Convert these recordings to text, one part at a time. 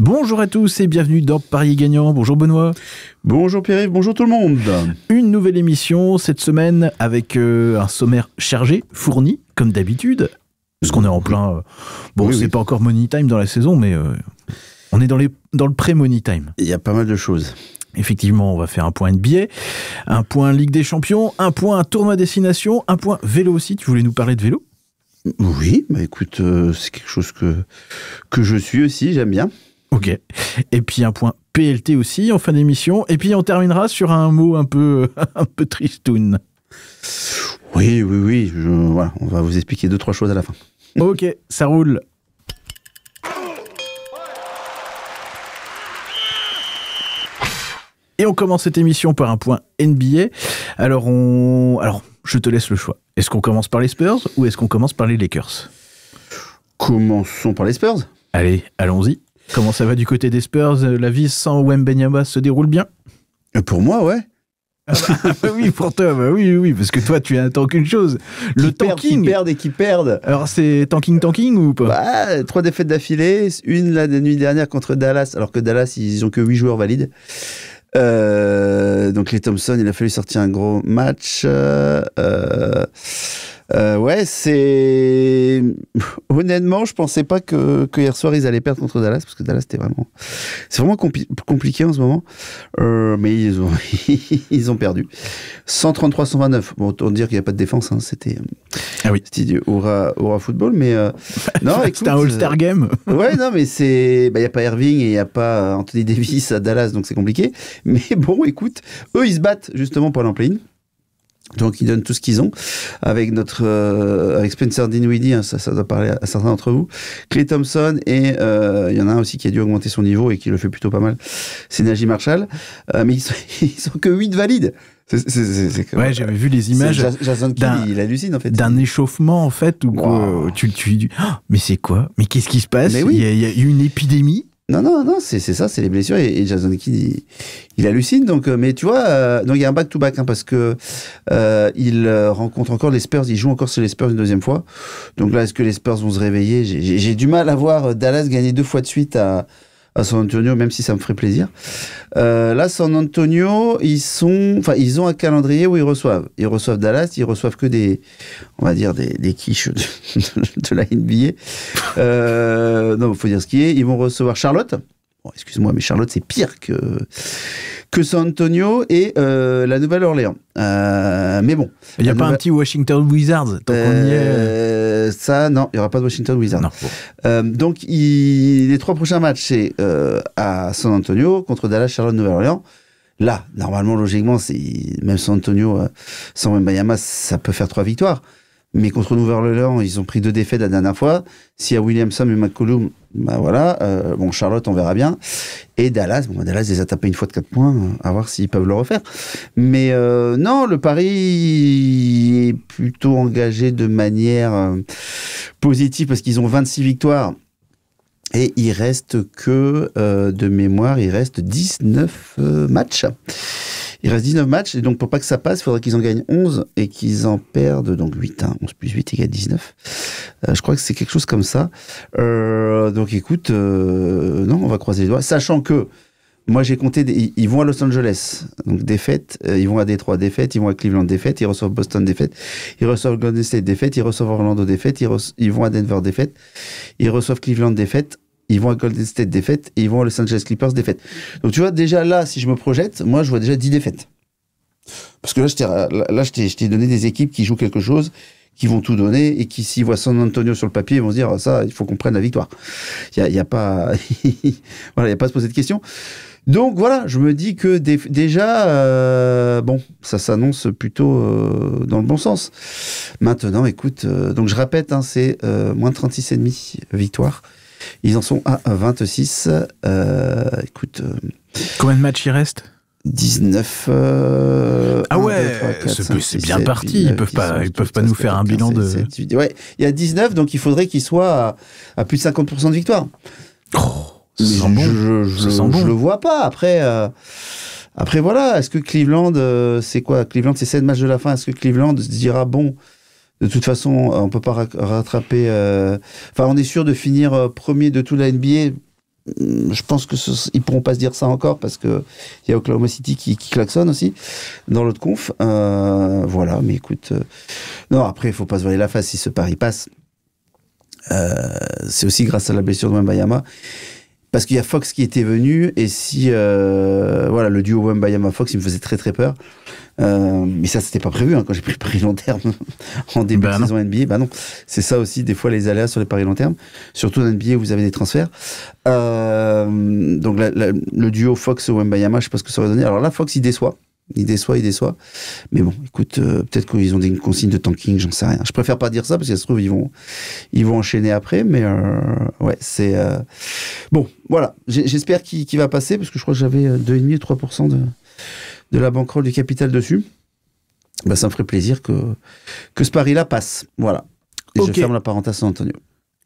Bonjour à tous et bienvenue dans Paris Gagnant. Bonjour Benoît. Bonjour Pierre-Yves, bonjour tout le monde. Une nouvelle émission cette semaine avec un sommaire chargé, fourni, comme d'habitude. Parce qu'on est en plein... c'est pas encore Money Time dans la saison, mais on est dans le pré-Money Time. Il y a pas mal de choses. Effectivement, on va faire un point NBA, un point Ligue des Champions, un point tournoi destination, un point vélo aussi. Tu voulais nous parler de vélo ? Oui, bah écoute, c'est quelque chose que je suis aussi, j'aime bien. Ok. Et puis un point PLT aussi en fin d'émission. Et puis on terminera sur un mot un peu tristoun. Oui. Voilà, on va vous expliquer 2-3 choses à la fin. Ok, ça roule. Et on commence cette émission par un point NBA. Alors, je te laisse le choix. Est-ce qu'on commence par les Spurs ou est-ce qu'on commence par les Lakers ? Commençons par les Spurs. Allez, allons-y. Comment ça va du côté des Spurs ? La vie sans Wembanyama se déroule bien ? Pour moi, ouais. Oui, pour toi, oui, parce que toi, tu attends qu'une chose. Le tanking. Qui perdent. Alors, c'est tanking ou pas ? 3 défaites d'affilée. Une la nuit dernière contre Dallas, alors que Dallas, ils ont que 8 joueurs valides. Donc les Thompson, il a fallu sortir un gros match. C'est... Honnêtement, je pensais pas que hier soir, ils allaient perdre contre Dallas, parce que Dallas, c'est vraiment compliqué en ce moment. Mais ils ont perdu. 133-129. Bon, autant dire qu'il n'y a pas de défense, hein. C'était du Aura Football, mais non, écoute, c'était un All-Star Game. Ouais, non, mais il n'y a pas Irving et il n'y a pas Anthony Davis à Dallas, donc c'est compliqué. Mais bon, écoute, eux, ils se battent justement pour aller en play-in. Donc ils donnent tout ce qu'ils ont avec avec Spencer Dinwiddie, hein, ça doit parler à certains d'entre vous, Klay Thompson, et il y en a un aussi qui a dû augmenter son niveau et qui le fait plutôt pas mal, c'est Najee Marshall, mais ils sont que 8 valides. Ouais, j'avais vu les images Jason Kidd, il hallucine en fait. D'un échauffement en fait où tu dis mais c'est quoi ? Mais qu'est-ce qui se passe ? Il y a eu une épidémie. Non, c'est ça, c'est les blessures, et Jason Kidd, il hallucine, donc, mais tu vois, donc il y a un back-to-back, hein, parce que il rencontre encore les Spurs, il joue encore sur les Spurs une deuxième fois, donc là, est-ce que les Spurs vont se réveiller ? J'ai du mal à voir Dallas gagner 2 fois de suite à San Antonio, même si ça me ferait plaisir. Là, San Antonio, ils ont un calendrier où ils reçoivent Dallas, ils reçoivent que des quiches de la NBA. Non, faut dire ce qui est. Ils vont recevoir Charlotte. Bon, excuse-moi, mais Charlotte, c'est pire que San Antonio et la Nouvelle-Orléans. Mais bon. Il n'y a pas un petit Washington Wizards tant qu'on y est. Ça, non, il n'y aura pas de Washington Wizards. Non, bon. Donc, les 3 prochains matchs, c'est à San Antonio contre Dallas, Charlotte, Nouvelle-Orléans. Là, normalement, logiquement, même San Antonio, sans Wembanyama, ça peut faire 3 victoires. Mais contre Nouvelle-Orléans, ils ont pris 2 défaites la dernière fois. S'il y a Williamson et McCollum, voilà. Charlotte, on verra bien. Et Dallas, Dallas les a tapés une fois de 4 points, à voir s'ils peuvent le refaire. Mais non, le pari est plutôt engagé de manière positive, parce qu'ils ont 26 victoires. Et il reste que, de mémoire, il reste 19 matchs. Il reste 19 matchs, et donc pour pas que ça passe, il faudrait qu'ils en gagnent 11 et qu'ils en perdent, donc 8, 11 plus 8 égale 19. Je crois que c'est quelque chose comme ça. Donc écoute, non, on va croiser les doigts. Sachant que, moi j'ai compté, ils vont à Los Angeles, donc défaite, ils vont à Détroit, défaite, ils vont à Cleveland, défaite, ils reçoivent Boston, défaite, ils reçoivent Golden State, défaite, ils reçoivent Orlando, défaite, ils vont à Denver, défaite, ils reçoivent Cleveland, défaite, ils vont à Golden State, défaite, et ils vont à Los Angeles Clippers, défaite. Donc tu vois, déjà là, si je me projette, moi je vois déjà 10 défaites. Parce que là, je t'ai donné des équipes qui jouent quelque chose, qui vont tout donner, et qui, s'ils voient San Antonio sur le papier, ils vont se dire, ça, il faut qu'on prenne la victoire. Il y a pas... voilà, il n'y a pas à se poser de questions. Donc voilà, je me dis que déjà, ça s'annonce plutôt dans le bon sens. Maintenant, écoute, donc je répète, hein, c'est moins de 36,5 victoires. Ils en sont à 26. Écoute. Combien de matchs il reste ? 19. Ah ouais, 2, 3, 4, 5, c'est 6, bien 7, parti. 8, 9, ils peuvent pas nous faire un bilan de. 7, 8, ouais, il y a 19, donc il faudrait qu'ils soient à plus de 50% de victoire. Ça sent bon. Je le vois pas. Après voilà, est-ce que Cleveland, c'est quoi ? Cleveland, c'est 7 matchs de la fin. Est-ce que Cleveland se dira, bon, de toute façon, on peut pas rattraper... on est sûr de finir premier de toute la NBA. Je pense qu'ils pourront pas se dire ça encore parce que il y a Oklahoma City qui klaxonne aussi dans l'autre conf. Voilà, mais écoute, non, après il faut pas se voiler la face si ce pari passe. C'est aussi grâce à la blessure de Wembanyama. Parce qu'il y a Fox qui était venu, et si voilà, le duo Wembanyama-Fox, il me faisait très très peur. Mais ça, c'était pas prévu quand j'ai pris le pari long terme en début de saison NBA. Bah non, c'est ça aussi, des fois, les aléas sur les paris long terme. Surtout en NBA où vous avez des transferts. Donc le duo Fox-Wembanyama, je sais pas ce que ça aurait donné. Alors là, Fox, il déçoit. Il déçoit. Mais bon, écoute, peut-être qu'ils ont des consignes de tanking, j'en sais rien. Je préfère pas dire ça parce que ça se trouve, ils vont enchaîner après. Mais ouais, c'est... Bon, voilà. J'espère qu'il va passer parce que je crois que j'avais 2,5 et 3% de la bankroll du capital dessus. Bah, ça me ferait plaisir que ce pari-là passe. Voilà. Et je ferme la parenthèse San Antonio.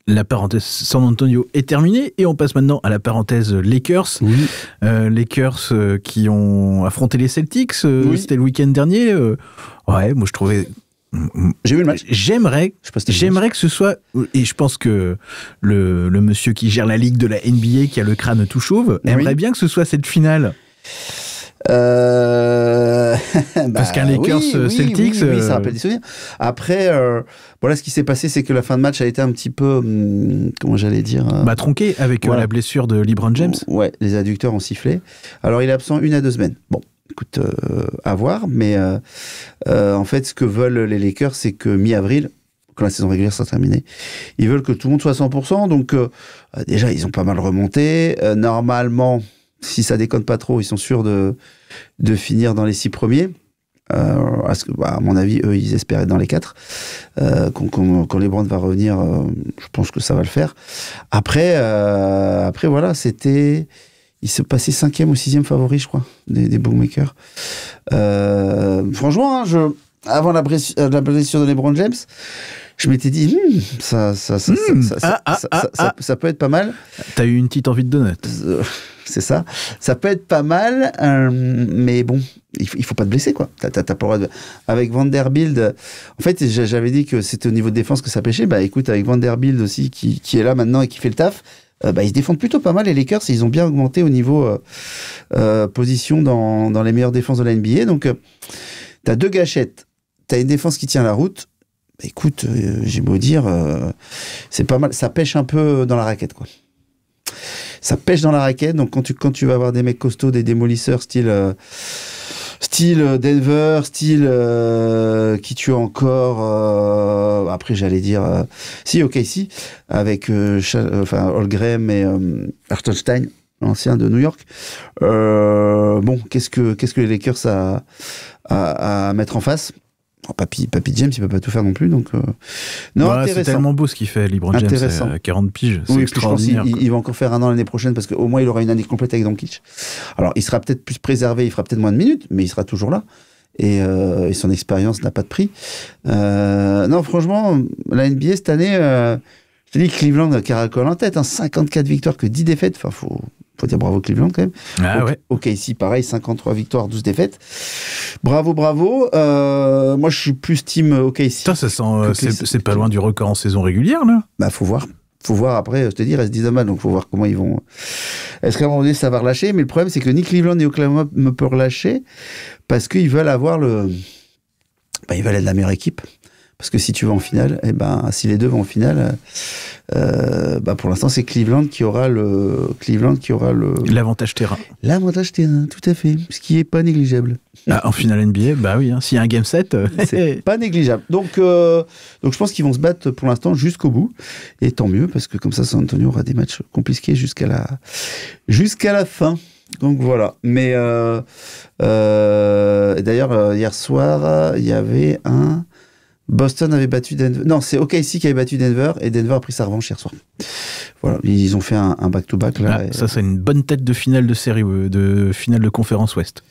La parenthèse San Antonio est terminée et on passe maintenant à la parenthèse Lakers. Oui. Lakers qui ont affronté les Celtics, c'était le week-end dernier. Ouais, moi je trouvais... J'ai vu le match. J'aimerais que ce soit, et je pense que le monsieur qui gère la ligue de la NBA, qui a le crâne tout chauve, aimerait bien que ce soit cette finale. Parce qu'un Lakers Celtics, ça rappelle des souvenirs. Après, voilà, ce qui s'est passé, c'est que la fin de match a été un petit peu, comment j'allais dire, tronqué avec la blessure de LeBron James. Ouais, les adducteurs ont sifflé. Alors, il est absent 1 à 2 semaines. Bon, écoute, à voir, mais en fait, ce que veulent les Lakers, c'est que mi-avril, quand la saison régulière sera terminée, ils veulent que tout le monde soit à 100%. Donc, déjà, ils ont pas mal remonté. Normalement, si ça déconne pas trop, ils sont sûrs de finir dans les 6 premiers. À mon avis, eux, ils espèrent être dans les 4. Quand LeBron va revenir, je pense que ça va le faire. Après voilà, il se passait 5e ou 6e favori, je crois, des bookmakers. Franchement, avant la blessure de LeBron James, je m'étais dit, ça peut être pas mal. T'as eu une petite envie de donut. C'est ça. Ça peut être pas mal, mais bon, il faut pas te blesser, quoi. T'as pas le droit avec Vanderbilt, en fait, j'avais dit que c'était au niveau de défense que ça pêchait. Bah écoute, avec Vanderbilt aussi, qui est là maintenant et qui fait le taf, ils se défendent plutôt pas mal, les Lakers. Ils ont bien augmenté au niveau position dans les meilleures défenses de la NBA. Donc, t'as 2 gâchettes. T'as une défense qui tient la route. Bah, écoute, j'ai beau dire, c'est pas mal. Ça pêche un peu dans la raquette, quoi. Ça pêche dans la raquette, donc quand tu vas avoir des mecs costauds, des démolisseurs style Denver, qui tue encore, après j'allais dire, si, avec Holmgren et Hartenstein, l'ancien de New York. Bon, qu'est-ce que les Lakers à mettre en face? Papy James, il peut pas tout faire non plus, donc non, intéressant. C'est tellement beau ce qu'il fait, LeBron James, à 40 piges, c'est extraordinaire. Il va encore faire 1 an l'année prochaine parce qu'au moins il aura une année complète avec Doncic. Alors il sera peut-être plus préservé, il fera peut-être moins de minutes, mais il sera toujours là et son expérience n'a pas de prix. Non, franchement, la NBA cette année, je te dis, Cleveland caracole en tête, 54 victoires que 10 défaites. Enfin, faut dire bravo Cleveland quand même. Ok, ici pareil, 53 victoires, 12 défaites. Bravo. Moi, je suis plus team OKC. Ça sent, c'est pas loin du record en saison régulière, là. Bah, faut voir après, je te dis, il reste 10 matchs, donc faut voir comment ils vont. Est-ce qu'à un moment donné, ça va relâcher? Mais le problème, c'est que ni Cleveland ni Oklahoma me peuvent relâcher parce qu'ils veulent avoir ils veulent être la meilleure équipe. Parce que si tu vas en finale, si les deux vont en finale, pour l'instant, c'est Cleveland qui aura l'avantage terrain. L'avantage terrain, tout à fait. Ce qui est pas négligeable. En finale NBA, bah oui, s'il y a un game 7, c'est pas négligeable. Donc je pense qu'ils vont se battre pour l'instant jusqu'au bout. Et tant mieux, parce que comme ça, San Antonio aura des matchs compliqués jusqu'à la fin. Donc voilà. Mais d'ailleurs, hier soir, il y avait Boston avait battu Denver. Non, c'est OKC qui avait battu Denver et Denver a pris sa revanche hier soir. Voilà, ils ont fait un back-to-back là. Ça, c'est une bonne tête de finale de série, de finale de conférence Ouest.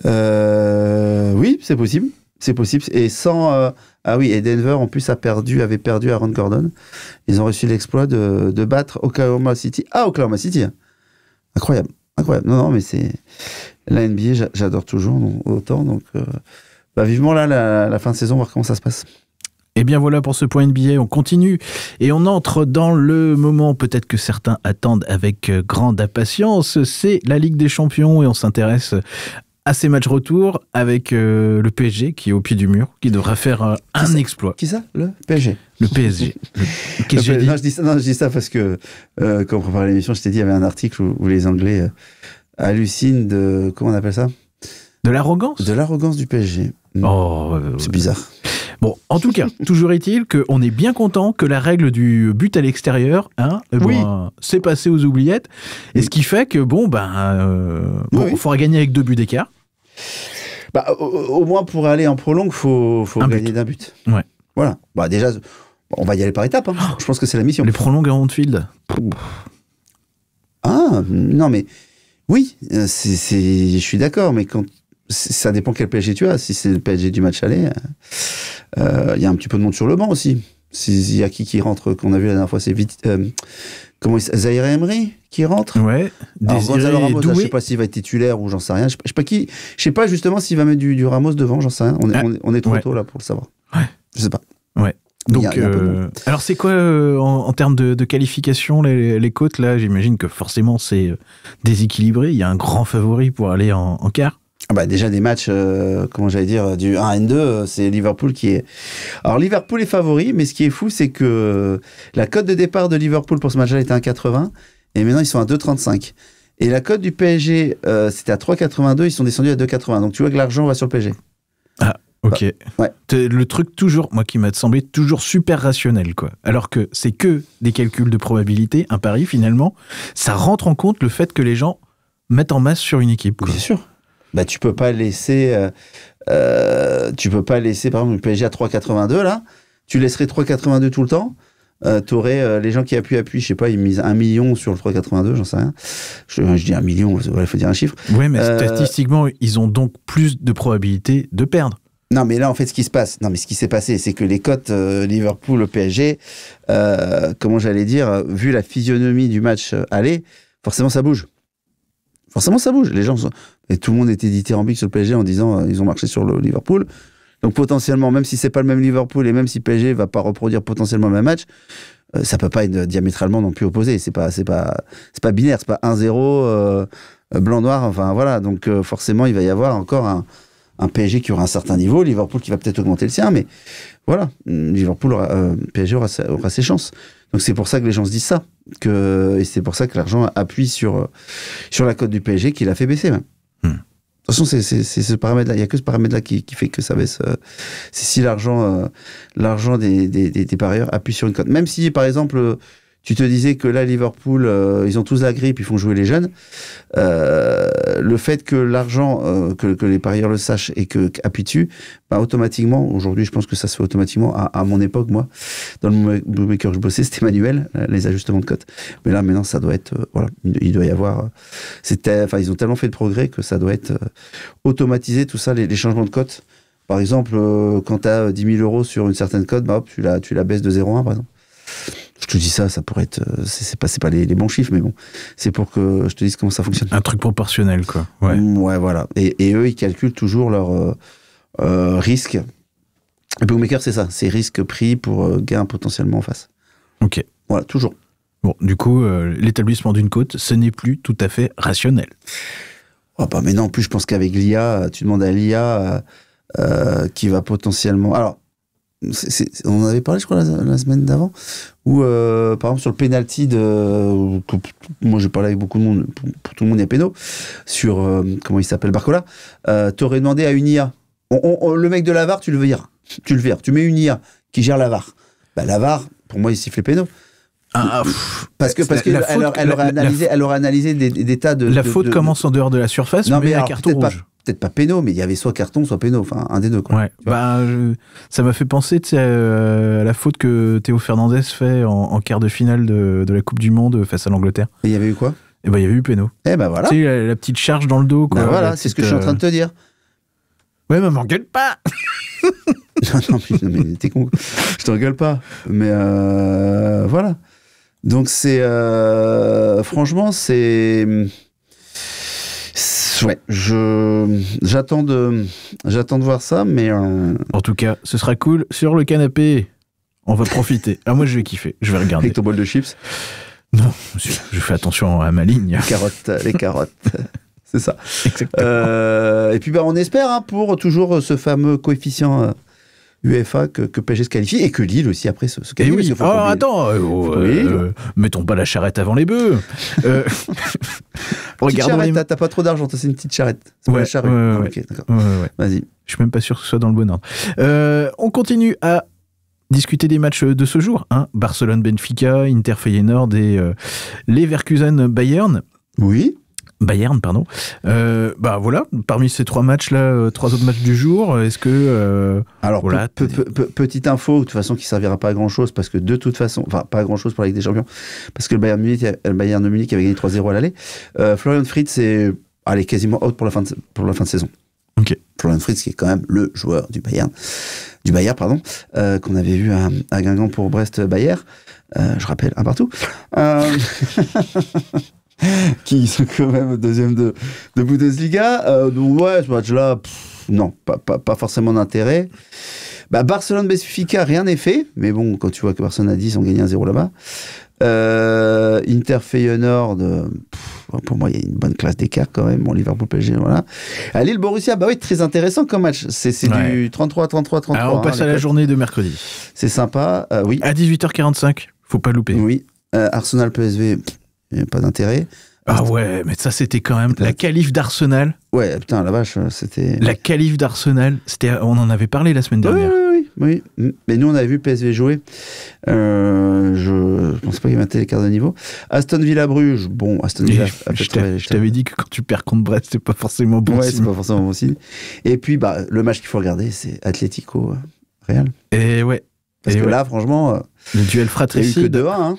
Oui, c'est possible. Et sans. Et Denver en plus avait perdu Aaron Gordon. Ils ont réussi l'exploit de battre Oklahoma City. Oklahoma City. Incroyable. Non, mais c'est la NBA, j'adore toujours autant. Donc. Vivement là la fin de saison, voir comment ça se passe. Et bien voilà pour ce point NBA, on continue et on entre dans le moment peut-être que certains attendent avec grande impatience, c'est la Ligue des Champions et on s'intéresse à ces matchs retour avec le PSG qui est au pied du mur, qui devra faire un exploit. Qui ça? Le PSG. Le PSG. Qu'est-ce que j'ai dit? Je dis ça parce que quand on préparait l'émission, je t'ai dit, il y avait un article où les Anglais hallucinent de... Comment on appelle ça? De l'arrogance? De l'arrogance du PSG. Oh, c'est bizarre. Bon, en tout cas, toujours est-il qu'on est bien content que la règle du but à l'extérieur, c'est passé aux oubliettes. Et ce qui fait que, il faudra gagner avec 2 buts d'écart. Au moins, pour aller en prolongue, faut gagner d'un but. Ouais. Voilà. Déjà, on va y aller par étapes. Hein. Je pense que c'est la mission. Les prolongues à Anfield. Ah, non, mais... Oui, je suis d'accord, mais ça dépend quel PSG tu as. Si c'est le PSG du match aller, il y a un petit peu de monde sur le banc aussi. S'il y a qui rentre, qu'on a vu la dernière fois, c'est vite... Zaïre Emery qui rentre. Ouais. Gonzalo Ramos, je ne sais pas s'il va être titulaire ou j'en sais rien. Je sais pas justement s'il va mettre du Ramos devant, j'en sais rien. On est trop tôt là pour le savoir. Ouais. Je sais pas. Ouais. Donc, alors c'est quoi en termes de qualification les côtes là? J'imagine que forcément c'est déséquilibré. Il y a un grand favori pour aller en quart. Déjà des matchs, du 1 et 2, c'est Liverpool qui est... Alors Liverpool est favori, mais ce qui est fou, c'est que la cote de départ de Liverpool pour ce match-là était à 1,80, et maintenant ils sont à 2,35. Et la cote du PSG, c'était à 3,82, ils sont descendus à 2,80. Donc tu vois que l'argent va sur le PSG. Ah, ok. Ouais. Le truc toujours, moi qui m'a semblé toujours super rationnel, quoi. Alors que c'est que des calculs de probabilité, un pari finalement, ça rentre en compte le fait que les gens mettent en masse sur une équipe. Quoi. Bien sûr. Tu peux pas laisser par exemple le PSG à 3,82 là, tu laisserais 3,82 tout le temps, t'aurais les gens qui appuient, je sais pas, ils misent 1 million sur le 3,82, j'en sais rien, je dis 1 million, il faut dire un chiffre. Oui, mais statistiquement ils ont donc plus de probabilité de perdre. Non, mais là, en fait, ce qui s'est passé, c'est que les cotes Liverpool, PSG, vu la physionomie du match aller, forcément, ça bouge. Les gens et tout le monde était dithyrambique sur le PSG en disant ils ont marché sur le Liverpool. Donc potentiellement, même si c'est pas le même Liverpool et même si PSG va pas reproduire potentiellement le même match, ça peut pas être diamétralement non plus opposé. C'est pas binaire, c'est pas 1-0 blanc-noir. Enfin voilà. Donc forcément, il va y avoir encore un PSG qui aura un certain niveau, Liverpool qui va peut-être augmenter le sien, mais voilà, PSG aura ses chances. Donc c'est pour ça que les gens se disent ça, et c'est pour ça que l'argent appuie sur la cote du PSG qui l'a fait baisser même. De toute façon, c'est ce paramètre-là, il n'y a que ce paramètre-là qui fait que ça baisse. C'est si l'argent des parieurs appuie sur une cote. Même si, par exemple, tu te disais que là, Liverpool, ils ont tous la grippe, ils font jouer les jeunes. Le fait que l'argent, que les parieurs le sachent et que appuient dessus, automatiquement, aujourd'hui, je pense que ça se fait automatiquement. À mon époque, moi, dans le bookmaker que je bossais, c'était manuel, les ajustements de cotes. Mais là, maintenant, ça doit être, il doit y avoir, ils ont tellement fait de progrès que ça doit être automatisé, tout ça, les changements de cotes. Par exemple, quand tu as 10 000 € sur une certaine cote, tu la baisses de 0,1, par exemple. Je te dis ça pourrait être... C'est pas les bons chiffres, mais bon. C'est pour que je te dise comment ça fonctionne. Un truc proportionnel, quoi. Ouais, voilà. Et eux, ils calculent toujours leur risque. Le bookmaker, c'est ça. C'est risque pris pour gain potentiellement en face. Ok. Voilà, toujours. Bon, du coup, l'établissement d'une cote, ce n'est plus tout à fait rationnel. Mais non, en plus, je pense qu'avec l'IA, tu demandes à l'IA qui va potentiellement... Alors, on en avait parlé, je crois, la semaine d'avant, où, par exemple, sur le penalty moi, j'ai parlé avec beaucoup de monde, pour tout le monde, il y a péno, sur, comment il s'appelle, Barcola, t'aurais demandé à une IA. Le mec de la VAR, tu le vires. Tu mets une IA qui gère la VAR. La VAR, pour moi, il siffle les pénaux. Parce que elle aurait analysé des tas de... La faute commence en dehors de la surface, mais un carton rouge. Peut-être pas péno, mais il y avait soit carton, soit péno, enfin un des deux. Quoi. Ouais. Ça m'a fait penser à la faute que Théo Fernandez fait en quart de finale de la Coupe du Monde face à l'Angleterre. Et il y avait eu quoi? Il y avait eu péno. Voilà. Tu sais, la petite charge dans le dos. Quoi, voilà, c'est ce que je suis en train de te dire. Ouais, mais m'engueule pas. non, mais t'es con. Je t'engueule pas. Mais voilà. Donc franchement, c'est... Ouais, j'attends de voir ça, mais... En tout cas, ce sera cool. Sur le canapé, on va profiter. Moi, je vais kiffer. Je vais regarder. Avec ton bol de chips? Non, monsieur, je fais attention à ma ligne. Les carottes. C'est ça. Exactement. Et puis, on espère, pour toujours ce fameux coefficient UEFA que PSG se qualifie et que Lille aussi après se qualifie. Oui. Attends, mettons pas la charrette avant les bœufs. Regardons t'as pas trop d'argent, c'est une petite charrette. C'est pas la charrue. Ok, d'accord. Vas-y. Je suis même pas sûr que ce soit dans le bon ordre. On continue à discuter des matchs de ce jour. Barcelone-Benfica, Inter-Feyenoord et Leverkusen-Bayern. Oui. Bayern, pardon. Voilà, parmi ces 3 matchs-là, 3 autres matchs du jour, est-ce que... Alors, voilà, petite info, de toute façon, qui ne servira pas à grand-chose, parce que de toute façon, enfin, pas à grand-chose pour la Ligue des Champions, parce que le Bayern de Munich avait gagné 3-0 à l'aller. Florian Fritz est quasiment out pour la fin de saison. Ok. Florian Fritz, qui est quand même le joueur du Bayern, qu'on avait vu à Guingamp pour Brest-Bayer. Je rappelle, un partout. Qui sont quand même deuxième de Bundesliga. Donc ce match-là, non, pas forcément d'intérêt. Barcelone-Benfica, rien n'est fait. Mais bon, quand tu vois que Barcelone a 10, on gagne 1-0 là-bas. Inter-Feyenoord, pour moi, il y a une bonne classe d'écart quand même. Bon, Liverpool-PSG, voilà. Lille-Borussia, très intéressant comme match. C'est du 33-33-33. Alors, on passe à la journée de mercredi. C'est sympa, oui. À 18h45, faut pas louper. Oui. Arsenal-PSV... Il n'y a pas d'intérêt. Ouais, mais ça, c'était quand même la qualif d'Arsenal. Ouais, putain, la vache, c'était... La qualif d'Arsenal, on en avait parlé la semaine dernière. Oui. Mais nous, on avait vu PSV jouer. Je pense pas qu'il y avait un tel écart de niveau. Aston Villa-Bruges, Aston Villa... Je t'avais dit que quand tu perds contre Brest, c'est pas forcément bon signe. Ouais, c'est pas forcément bon signe. Et puis, le match qu'il faut regarder, c'est Atlético-Real. Et ouais. Parce que là, franchement... le duel fratricide. Il n'y a eu que 2-1,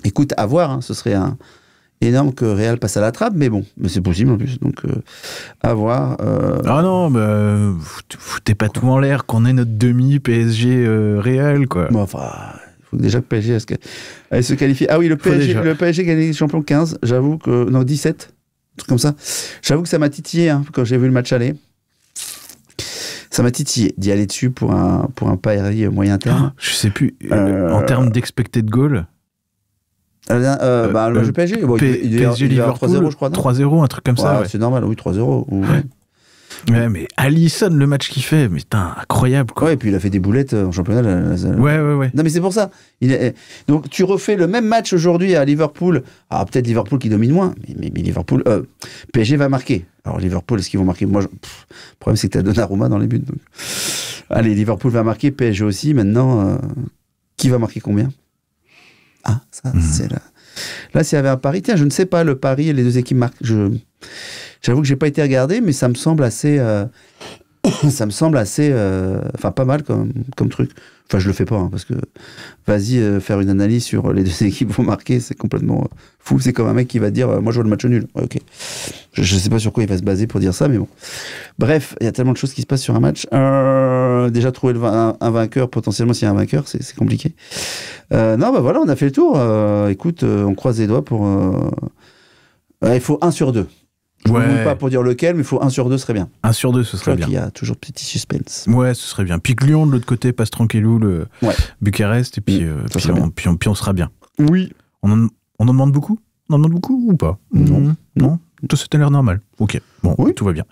Écoute, à voir, ce serait énorme que Real passe à la trappe, mais c'est possible en plus, donc à voir. Ah non, foutez pas tout en l'air, qu'on ait notre demi PSG Real, quoi. Il faut déjà que PSG elle se qualifie. Ah oui, le PSG gagne les champions 15, j'avoue que... Non, 17, un truc comme ça. J'avoue que ça m'a titillé quand j'ai vu le match aller. Ça m'a titillé d'y aller dessus pour un pari moyen terme. Je sais plus, en termes d'expected goal... le match du PSG, PSG Liverpool, 3-0, je crois. 3-0, un truc comme ça. C'est normal, oui, 3-0. Ouais, mais Alisson, le match qu'il fait, mais putain, incroyable, quoi. Ouais, et puis il a fait des boulettes en championnat. Ouais. Non, mais c'est pour ça. Donc tu refais le même match aujourd'hui à Liverpool. Alors peut-être Liverpool qui domine moins, mais Liverpool, PSG va marquer. Alors Liverpool, est-ce qu'ils vont marquer? Moi, le problème c'est que t'as Donnarumma dans les buts. Donc. Allez, Liverpool va marquer, PSG aussi. Maintenant, qui va marquer combien? C'est là. Là, s'il y avait un pari, tiens, je ne sais pas, le pari et les deux équipes marquent. J'avoue que j'ai pas été regardé, mais ça me semble assez, pas mal comme truc. Enfin, je le fais pas, parce que vas-y faire une analyse sur les deux équipes vont marquer, c'est complètement fou. C'est comme un mec qui va dire, moi je vois le match nul. Ouais, ok. Je sais pas sur quoi il va se baser pour dire ça, mais bon. Bref, il y a tellement de choses qui se passent sur un match. Déjà trouver un vainqueur, potentiellement s'il y a un vainqueur, c'est compliqué. Non, voilà, on a fait le tour. Écoute, on croise les doigts pour... il faut 1 sur 2. Je ne vous pas pour dire lequel, mais il faut 1 sur 2, ce serait bien. 1 sur 2, ce serait bien. Il y a toujours petit suspense. Ouais, ce serait bien. Puis que Lyon, de l'autre côté, passe tranquillou le Bucarest, et puis, puis on sera bien. Oui. On en demande beaucoup? On en demande beaucoup ou pas? Non. Tout ça a l'air normal. Ok, bon, oui. Tout va bien.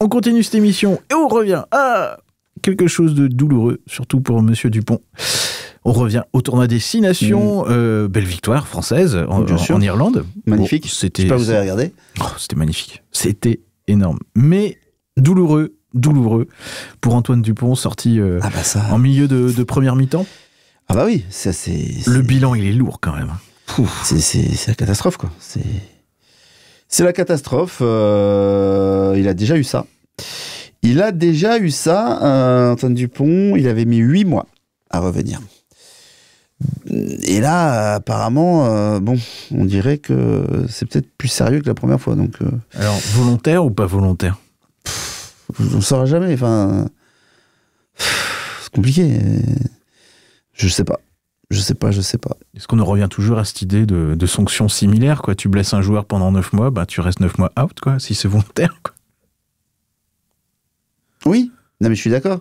On continue cette émission et on revient à quelque chose de douloureux, surtout pour Monsieur Dupont. On revient au tournoi des 6 nations. Belle victoire française en Irlande. Magnifique. Je sais pas, vous avez regardé? C'était magnifique. C'était énorme. Mais douloureux pour Antoine Dupont, sorti en milieu de première mi-temps. Ah bah oui, le bilan, il est lourd quand même. C'est la catastrophe, quoi. C'est la catastrophe. Il a déjà eu ça. Antoine Dupont, il avait mis 8 mois à revenir. Et là, apparemment, on dirait que c'est peut-être plus sérieux que la première fois. Donc, alors, volontaire ou pas volontaire? On ne saura jamais. Enfin, c'est compliqué. Je sais pas. Je sais pas. Est-ce qu'on en revient toujours à cette idée de sanctions similaires, quoi? Tu blesses un joueur pendant 9 mois, bah, tu restes 9 mois out, quoi, si c'est volontaire, quoi. Oui, non mais je suis d'accord.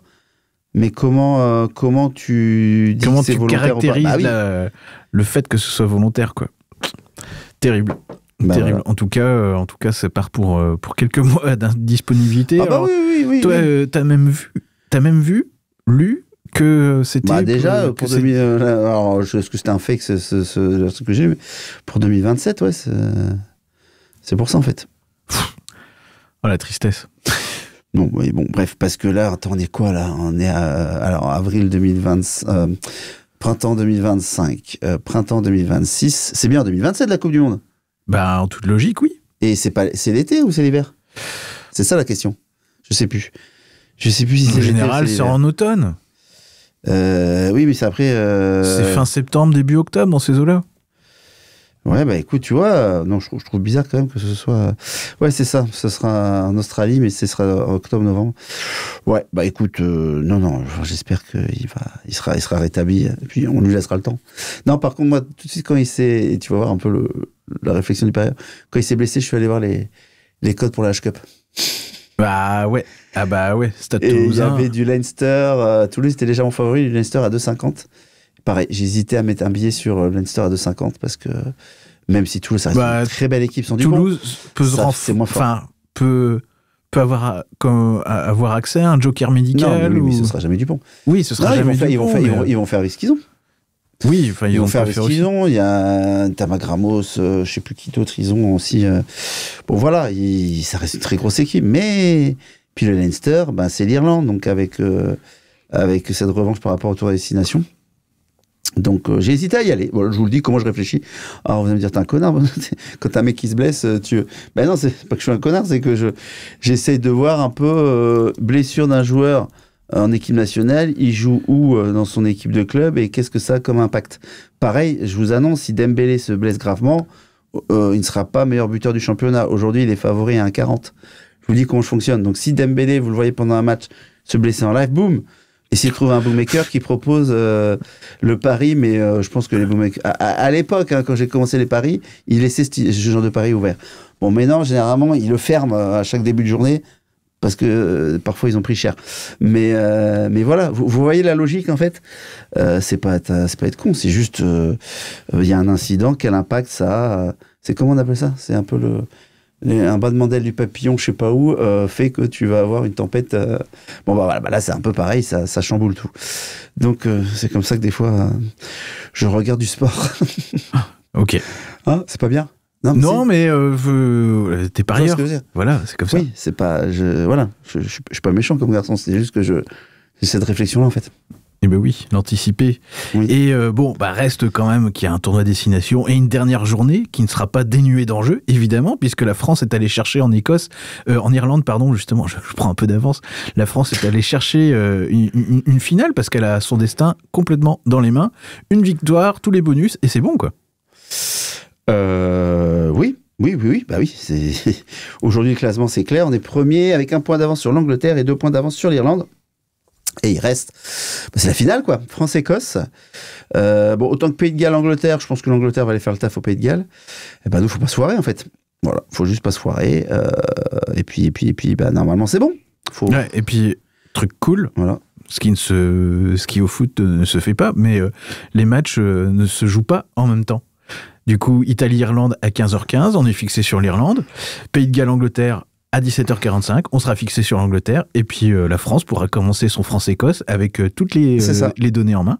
Mais comment tu dis comment que c'est tu volontaire caractérises ou pas? le fait que ce soit volontaire, quoi? Terrible. Terrible. Voilà. En tout cas, ça part pour quelques mois d'indisponibilité. Ah bah oui. Toi, t'as même lu que c'était... Bah déjà, pour 2000... alors, est-ce que c'était un fake, ce truc que j'ai lu, mais pour 2027, ouais, c'est pour ça, en fait. Oh, la tristesse. Non, oui, bon, bref, parce que là, attends, on est quoi, là? On est alors, avril 2020... printemps 2025, printemps 2026. C'est bien 2027, la Coupe du Monde. Bah, en toute logique, oui. Et c'est l'été ou c'est l'hiver? C'est ça, la question. Je sais plus si c'est l'été. En général, c'est en automne. Oui, mais c'est après... C'est fin septembre, début octobre, dans ces eaux-là. Ouais, bah écoute, tu vois, non, je trouve bizarre quand même que ce soit... Ouais, c'est ça, ce sera en Australie, mais ce sera octobre-novembre. Ouais, bah écoute, non, j'espère qu'il sera rétabli, et puis on lui laissera le temps. Non, par contre, moi, tout de suite, quand il s'est... Tu vas voir un peu la réflexion du période. Quand il s'est blessé, je suis allé voir les codes pour la H-Cup. Bah ouais, Stade Et Toulousain. il y avait du Leinster, Toulouse était légèrement favori, du Leinster à 2,50. Pareil, j'hésitais à mettre un billet sur Leinster à 2,50 parce que même si Toulouse ça reste une très belle équipe sans Toulouse peut avoir accès à un joker médical. Non, mais ce sera jamais Dupont. Oui, ce sera jamais Dupont. Ils vont faire avec ce qu'ils ont. Oui, enfin, ils vont faire avec ce qu'ils ont. Il y a Tamagramos, je sais plus qui d'autre, ils ont aussi. Bon voilà, ça reste une très grosse équipe. Mais puis le Leinster, c'est l'Irlande, donc avec cette revanche par rapport au Tour des Destinations. Donc j'ai hésité à y aller. Bon, je vous le dis comment je réfléchis. Alors vous allez me dire t'es un connard. Quand t'as un mec qui se blesse, Ben non, c'est pas que je suis un connard, c'est que j'essaye de voir un peu blessure d'un joueur en équipe nationale. Il joue où dans son équipe de club et qu'est-ce que ça a comme impact. Pareil, je vous annonce, si Dembélé se blesse gravement, il ne sera pas meilleur buteur du championnat. Aujourd'hui, il est favori à 1,40. Je vous dis comment je fonctionne. Donc si Dembélé, vous le voyez pendant un match, se blesser en live, boum. Essayez de trouver un bookmaker qui propose le pari, mais je pense que les bookmakers... À l'époque, quand j'ai commencé les paris, ils laissaient ce genre de pari ouvert. Bon, maintenant, généralement, ils le ferment à chaque début de journée, parce que parfois, ils ont pris cher. Mais voilà, vous voyez la logique, en fait. C'est pas être con, c'est juste... Il y a un incident, quel impact ça a... C'est comment on appelle ça? C'est un peu un battement d'aile du papillon, je sais pas où, fait que tu vas avoir une tempête. Bon, voilà, là, c'est un peu pareil, ça chamboule tout. Donc, c'est comme ça que des fois, je regarde du sport. Ok. Hein, c'est pas bien? Non, mais t'es parieur. Voilà, c'est comme ça. Oui, c'est pas. Je suis pas méchant comme garçon, c'est juste que j'ai cette réflexion-là, en fait. Eh ben oui, l'anticiper. Oui. Et reste quand même qu'il y a un tournoi destination et une dernière journée qui ne sera pas dénuée d'enjeux, évidemment, puisque la France est allée chercher en Irlande, pardon, justement, je prends un peu d'avance. La France est allée chercher une finale parce qu'elle a son destin complètement dans les mains. Une victoire, tous les bonus, et c'est bon, quoi. Oui. Bah oui, aujourd'hui, le classement, c'est clair. On est premier avec 1 point d'avance sur l'Angleterre et 2 points d'avance sur l'Irlande. Et il reste, c'est la finale, quoi. France-Écosse. Autant que Pays de Galles, Angleterre, je pense que l'Angleterre va aller faire le taf au Pays de Galles. Et nous, faut pas se foirer, en fait. Voilà, faut juste pas se foirer. Et puis, normalement, c'est bon. Ouais, et puis, truc cool. Voilà. Ce qui au foot ne se fait pas, mais les matchs ne se jouent pas en même temps. Du coup, Italie-Irlande à 15h15, on est fixé sur l'Irlande. Pays de Galles, Angleterre à 17h45, on sera fixé sur l'Angleterre. Et puis la France pourra commencer son France-Écosse avec toutes les données en main.